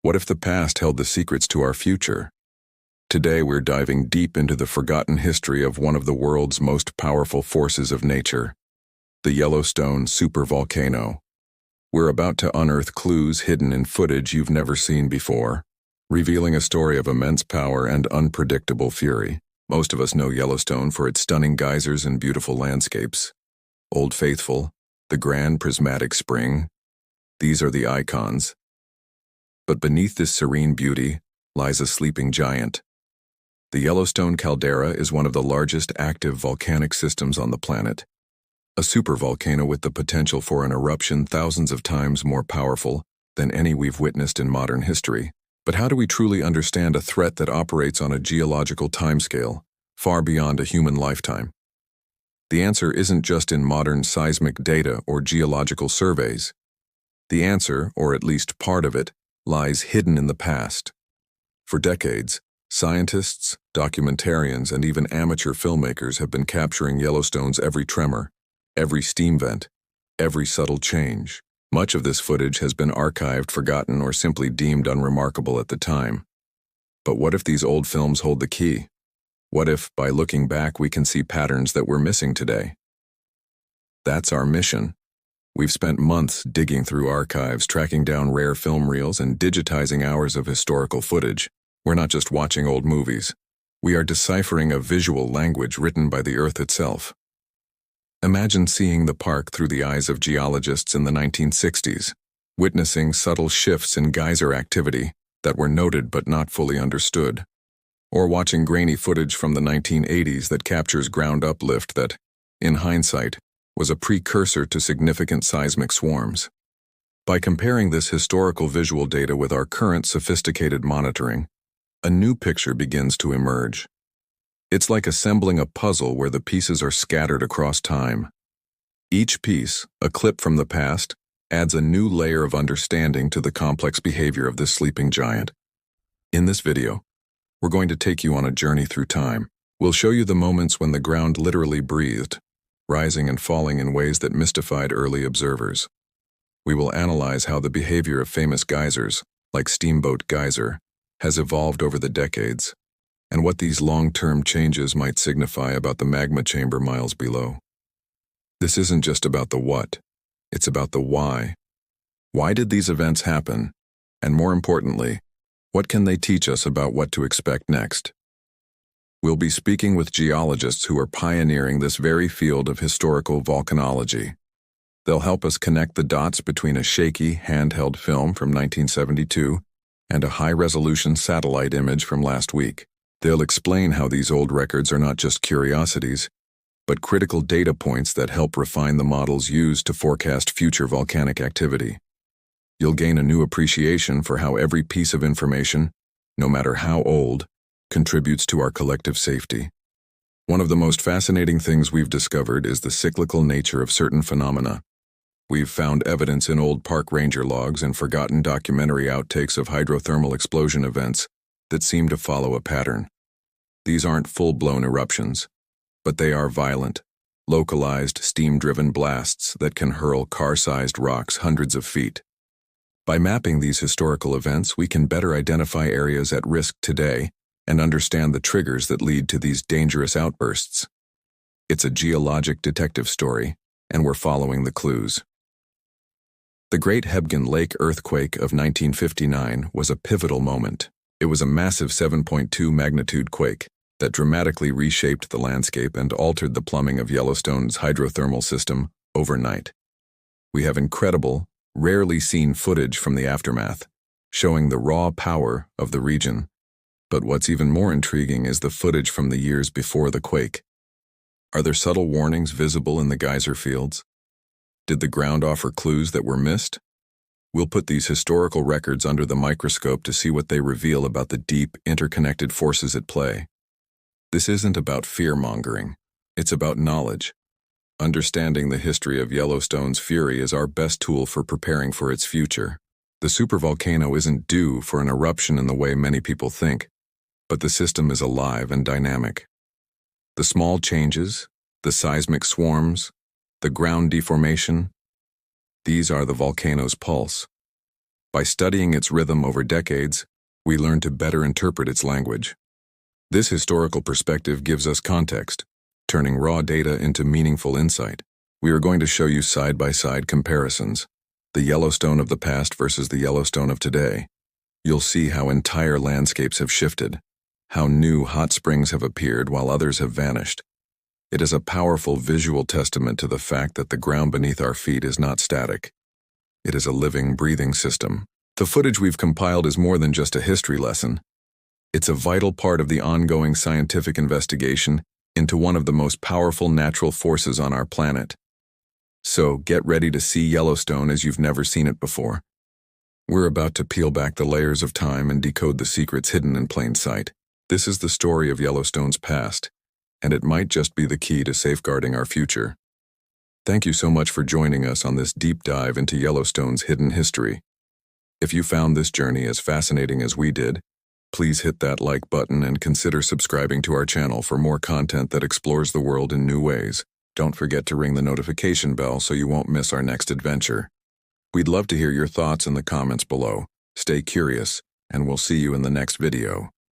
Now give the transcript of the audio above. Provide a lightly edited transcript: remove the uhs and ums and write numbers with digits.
What if the past held the secrets to our future? Today we're diving deep into the forgotten history of one of the world's most powerful forces of nature, the Yellowstone supervolcano. We're about to unearth clues hidden in footage you've never seen before, revealing a story of immense power and unpredictable fury. Most of us know Yellowstone for its stunning geysers and beautiful landscapes. Old Faithful, the Grand Prismatic Spring, these are the icons. But beneath this serene beauty lies a sleeping giant. The Yellowstone caldera is one of the largest active volcanic systems on the planet, a supervolcano with the potential for an eruption thousands of times more powerful than any we've witnessed in modern history. But how do we truly understand a threat that operates on a geological timescale, far beyond a human lifetime? The answer isn't just in modern seismic data or geological surveys. The answer, or at least part of it, lies hidden in the past. For decades, scientists, documentarians, and even amateur filmmakers have been capturing Yellowstone's every tremor, every steam vent, every subtle change. Much of this footage has been archived, forgotten, or simply deemed unremarkable at the time. But what if these old films hold the key? What if, by looking back, we can see patterns that we're missing today? That's our mission. We've spent months digging through archives, tracking down rare film reels, and digitizing hours of historical footage. We're not just watching old movies. We are deciphering a visual language written by the Earth itself. Imagine seeing the park through the eyes of geologists in the 1960s, witnessing subtle shifts in geyser activity that were noted but not fully understood, or watching grainy footage from the 1980s that captures ground uplift that, in hindsight, was a precursor to significant seismic swarms. By comparing this historical visual data with our current sophisticated monitoring, a new picture begins to emerge. It's like assembling a puzzle where the pieces are scattered across time. Each piece, a clip from the past, adds a new layer of understanding to the complex behavior of this sleeping giant. In this video, we're going to take you on a journey through time. We'll show you the moments when the ground literally breathed, rising and falling in ways that mystified early observers. We will analyze how the behavior of famous geysers, like Steamboat Geyser, has evolved over the decades, and what these long-term changes might signify about the magma chamber miles below. This isn't just about the what, it's about the why. Why did these events happen? And more importantly, what can they teach us about what to expect next? We'll be speaking with geologists who are pioneering this very field of historical volcanology. They'll help us connect the dots between a shaky, handheld film from 1972 and a high-resolution satellite image from last week. They'll explain how these old records are not just curiosities, but critical data points that help refine the models used to forecast future volcanic activity. You'll gain a new appreciation for how every piece of information, no matter how old, contributes to our collective safety. One of the most fascinating things we've discovered is the cyclical nature of certain phenomena. We've found evidence in old park ranger logs and forgotten documentary outtakes of hydrothermal explosion events that seem to follow a pattern. These aren't full-blown eruptions, but they are violent, localized, steam-driven blasts that can hurl car-sized rocks hundreds of feet. By mapping these historical events, we can better identify areas at risk today and understand the triggers that lead to these dangerous outbursts. It's a geologic detective story, and we're following the clues. The Great Hebgen Lake earthquake of 1959 was a pivotal moment. It was a massive 7.2 magnitude quake that dramatically reshaped the landscape and altered the plumbing of Yellowstone's hydrothermal system overnight. We have incredible, rarely seen footage from the aftermath, showing the raw power of the region. But what's even more intriguing is the footage from the years before the quake. Are there subtle warnings visible in the geyser fields? Did the ground offer clues that were missed? We'll put these historical records under the microscope to see what they reveal about the deep, interconnected forces at play. This isn't about fear-mongering. It's about knowledge. Understanding the history of Yellowstone's fury is our best tool for preparing for its future. The supervolcano isn't due for an eruption in the way many people think, but the system is alive and dynamic. The small changes, the seismic swarms, the ground deformation, these are the volcano's pulse. By studying its rhythm over decades, we learn to better interpret its language. This historical perspective gives us context, turning raw data into meaningful insight. We are going to show you side-by-side comparisons, the Yellowstone of the past versus the Yellowstone of today. You'll see how entire landscapes have shifted, how new hot springs have appeared while others have vanished. It is a powerful visual testament to the fact that the ground beneath our feet is not static. It is a living, breathing system. The footage we've compiled is more than just a history lesson. It's a vital part of the ongoing scientific investigation into one of the most powerful natural forces on our planet. So get ready to see Yellowstone as you've never seen it before. We're about to peel back the layers of time and decode the secrets hidden in plain sight. This is the story of Yellowstone's past, and it might just be the key to safeguarding our future. Thank you so much for joining us on this deep dive into Yellowstone's hidden history. If you found this journey as fascinating as we did, please hit that like button and consider subscribing to our channel for more content that explores the world in new ways. Don't forget to ring the notification bell so you won't miss our next adventure. We'd love to hear your thoughts in the comments below. Stay curious, and we'll see you in the next video.